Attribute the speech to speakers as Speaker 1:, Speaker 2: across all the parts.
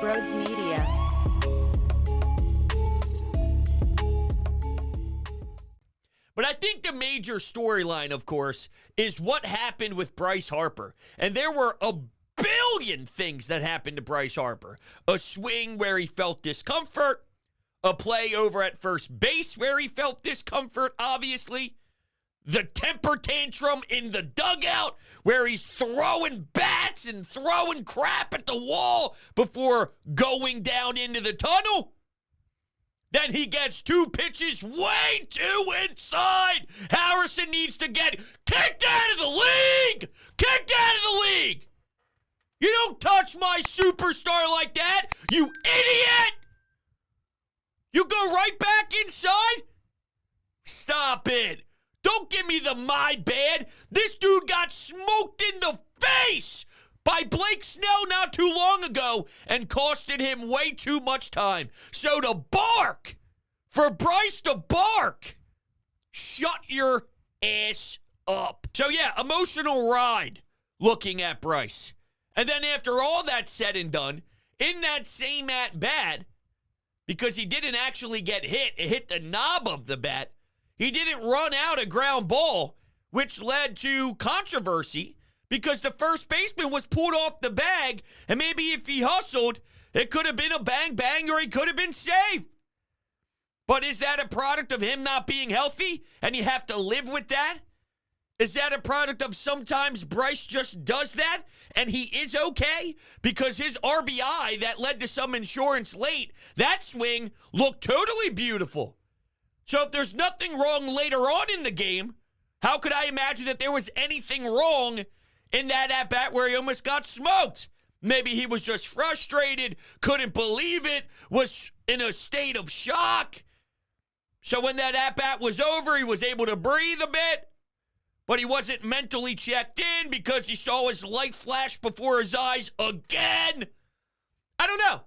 Speaker 1: Brodes Media.
Speaker 2: But I think the major storyline, of course, is what happened with Bryce Harper. And there were a billion things that happened to Bryce Harper. A swing where he felt discomfort. A play over at first base where he felt discomfort, obviously. The temper tantrum in the dugout where he's throwing bats and throwing crap at the wall before going down into the tunnel. Then he gets two pitches way too inside. Harrison needs to get kicked out of the league. Kicked out of the league. You don't touch my superstar like that, you idiot. You go right back inside? Stop it. Don't give me the my bad. This dude got smoked in the face by Blake Snell not too long ago and costed him way too much time. So to bark, for Bryce to bark, shut your ass up. So yeah, emotional ride looking at Bryce. And then after all that's said and done, in that same at-bat, because he didn't actually get hit, it hit the knob of the bat, he didn't run out a ground ball, which led to controversy because the first baseman was pulled off the bag, and maybe if he hustled, it could have been a bang-bang or he could have been safe. But is that a product of him not being healthy, and you have to live with that? Is that a product of sometimes Bryce just does that, and he is okay? Because his RBI that led to some insurance late, that swing looked totally beautiful. So if there's nothing wrong later on in the game, how could I imagine that there was anything wrong in that at-bat where he almost got smoked? Maybe he was just frustrated, couldn't believe it, was in a state of shock. So when that at-bat was over, he was able to breathe a bit, but he wasn't mentally checked in because he saw his light flash before his eyes again. I don't know.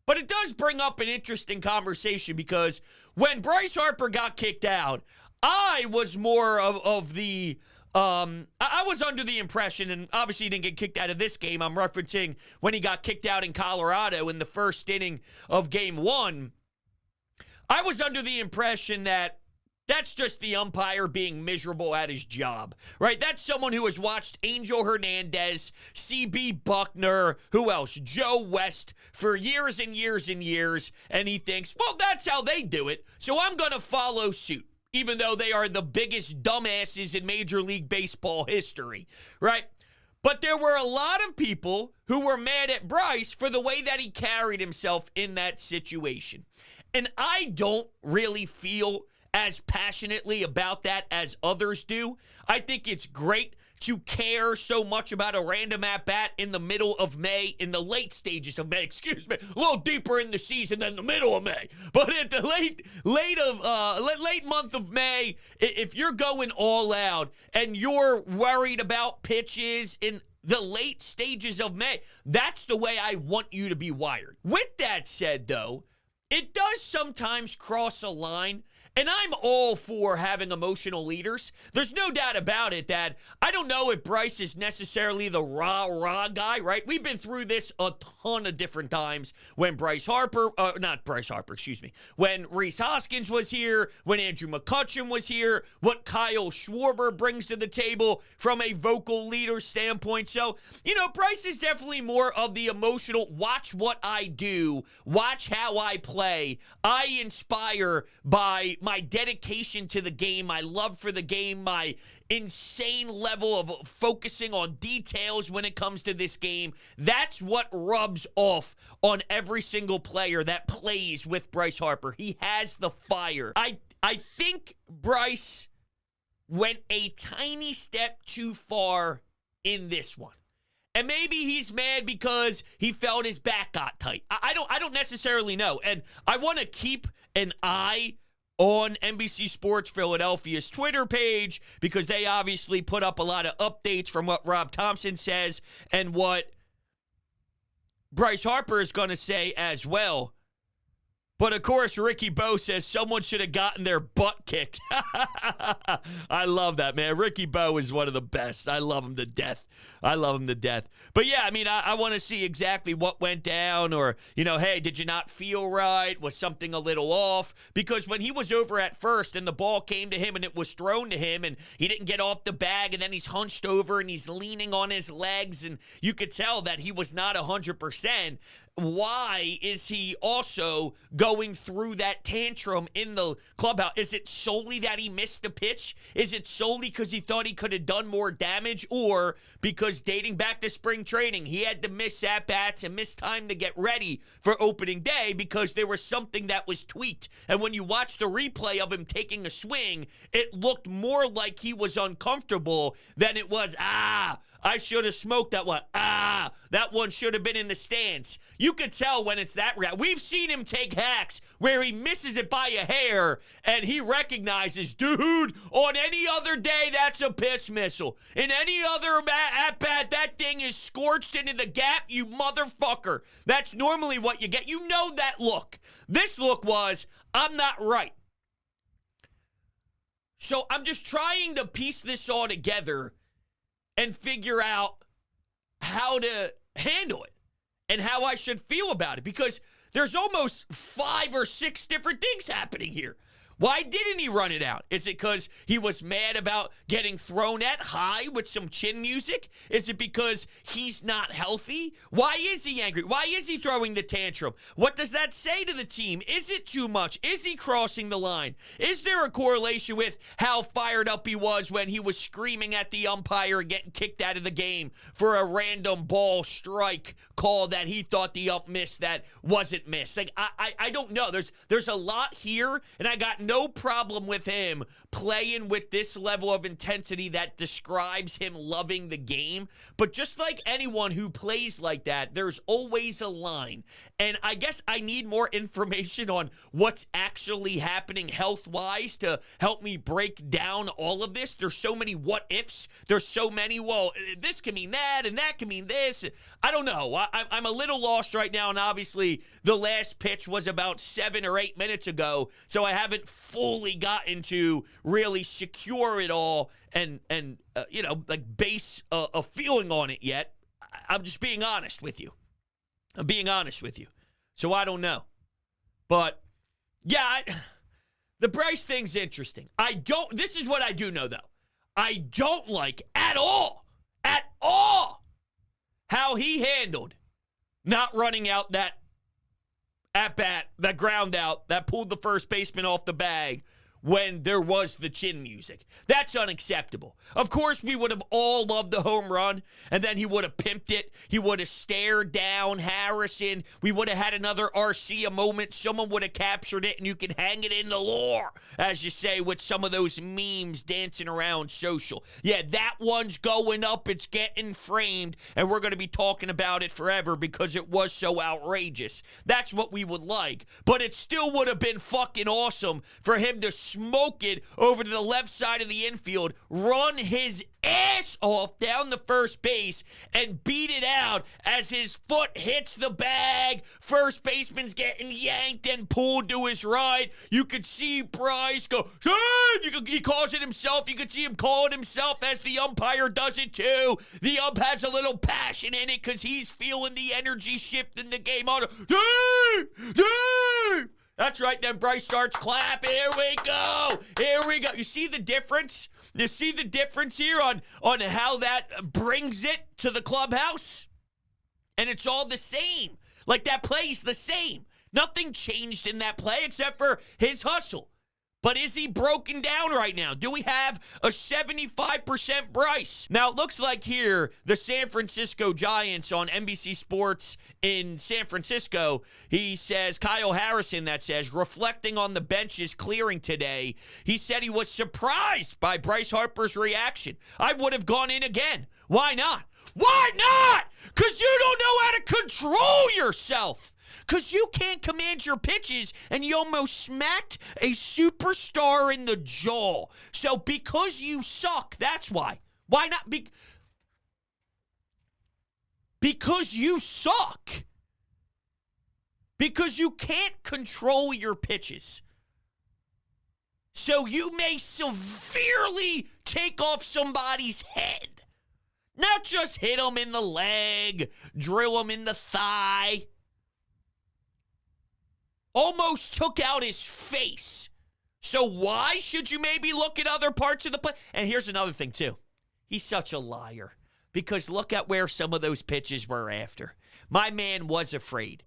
Speaker 2: But it does bring up an interesting conversation because when Bryce Harper got kicked out, I was more of the, I was under the impression, and obviously he didn't get kicked out of this game. I'm referencing when he got kicked out in Colorado in the first inning of game one. I was under the impression that that's just the umpire being miserable at his job, right? That's someone who has watched Angel Hernandez, C.B. Buckner, who else? Joe West for years and years and years, and he thinks, well, that's how they do it, so I'm going to follow suit, even though they are the biggest dumbasses in Major League Baseball history, right? But there were a lot of people who were mad at Bryce for the way that he carried himself in that situation. And I don't really feel as passionately about that as others do. I think it's great to care so much about a random at-bat in the middle of May, in the late stages of May, excuse me, a little deeper in the season than the middle of May. But at the late month of May, if you're going all out and you're worried about pitches in the late stages of May, that's the way I want you to be wired. With that said, though, it does sometimes cross a line, and I'm all for having emotional leaders. There's no doubt about it that I don't know if Bryce is necessarily the rah-rah guy, right? We've been through this a ton of different times when when Rhys Hoskins was here, when Andrew McCutchen was here, what Kyle Schwarber brings to the table from a vocal leader standpoint. So, Bryce is definitely more of the emotional, watch what I do, watch how I play. I inspire by my dedication to the game, my love for the game, my insane level of focusing on details when it comes to this game. That's what rubs off on every single player that plays with Bryce Harper. He has the fire. I think Bryce went a tiny step too far in this one. And maybe he's mad because he felt his back got tight. I don't necessarily know. And I want to keep an eye on NBC Sports Philadelphia's Twitter page because they obviously put up a lot of updates from what Rob Thompson says and what Bryce Harper is going to say as well. But, of course, Ricky Bo says someone should have gotten their butt kicked. I love that, man. Ricky Bo is one of the best. I love him to death. But, yeah, I mean, I want to see exactly what went down or, hey, did you not feel right? Was something a little off? Because when he was over at first and the ball came to him and it was thrown to him and he didn't get off the bag and then he's hunched over and he's leaning on his legs and you could tell that he was not 100%. Why is he also going through that tantrum in the clubhouse? Is it solely that he missed the pitch? Is it solely because he thought he could have done more damage? Or because dating back to spring training, he had to miss at-bats and miss time to get ready for opening day because there was something that was tweaked? And when you watch the replay of him taking a swing, it looked more like he was uncomfortable than it was, I should have smoked that one. That one should have been in the stands. You could tell when it's that route. We've seen him take hacks where he misses it by a hair and he recognizes, dude, on any other day, that's a piss missile. In any other at-bat, that thing is scorched into the gap, you motherfucker. That's normally what you get. You know that look. This look was, I'm not right. So I'm just trying to piece this all together and figure out how to handle it and how I should feel about it because there's almost 5 or 6 different things happening here. Why didn't he run it out? Is it because he was mad about getting thrown at high with some chin music? Is it because he's not healthy? Why is he angry? Why is he throwing the tantrum? What does that say to the team? Is it too much? Is he crossing the line? Is there a correlation with how fired up he was when he was screaming at the umpire and getting kicked out of the game for a random ball strike call that he thought the ump missed that wasn't missed? Like, I don't know. There's a lot here, and I got no problem with him playing with this level of intensity that describes him loving the game. But just like anyone who plays like that, there's always a line. And I guess I need more information on what's actually happening health-wise to help me break down all of this. There's so many what-ifs. There's so many, well, this can mean that, and that can mean this. I don't know. I'm a little lost right now, and obviously the last pitch was about 7 or 8 minutes ago, so I haven't fully gotten to really secure it all and like base a feeling on it yet. I'm just being honest with you. So I don't know. But, yeah, the Bryce thing's interesting. This is what I do know, though. I don't like at all, how he handled not running out that at-bat, that ground out, that pulled the first baseman off the bag when there was the chin music. That's unacceptable. Of course, we would have all loved the home run, and then he would have pimped it. He would have stared down Harrison. We would have had another Arcia moment. Someone would have captured it, and you can hang it in the lore, as you say, with some of those memes dancing around social. Yeah, that one's going up. It's getting framed, and we're going to be talking about it forever because it was so outrageous. That's what we would like. But it still would have been fucking awesome for him to smoke it over to the left side of the infield, run his ass off down the first base, and beat it out as his foot hits the bag. First baseman's getting yanked and pulled to his right. You could see Bryce go, he calls it himself. You could see him call it himself as the umpire does it too. The ump has a little passion in it because he's feeling the energy shift in the game. That's right, then Bryce starts clapping. Here we go. You see the difference? You see the difference here on how that brings it to the clubhouse? And it's all the same. Like, that play's the same. Nothing changed in that play except for his hustle. But is he broken down right now? Do we have a 75% Bryce? Now, it looks like here, the San Francisco Giants on NBC Sports in San Francisco, he says, Kyle Harrison, that says, reflecting on the bench's clearing today, he said he was surprised by Bryce Harper's reaction. I would have gone in again. Why not? Why not? Because you don't know how to control yourself. Because you can't command your pitches, and you almost smacked a superstar in the jaw. So because you suck, that's why. Why not? Because you suck. because you can't control your pitches. So you may severely take off somebody's head. Not just hit them in the leg, drill them in the thigh. Almost took out his face. So why should you maybe look at other parts of the play? And here's another thing, too. He's such a liar. Because look at where some of those pitches were after. My man was afraid.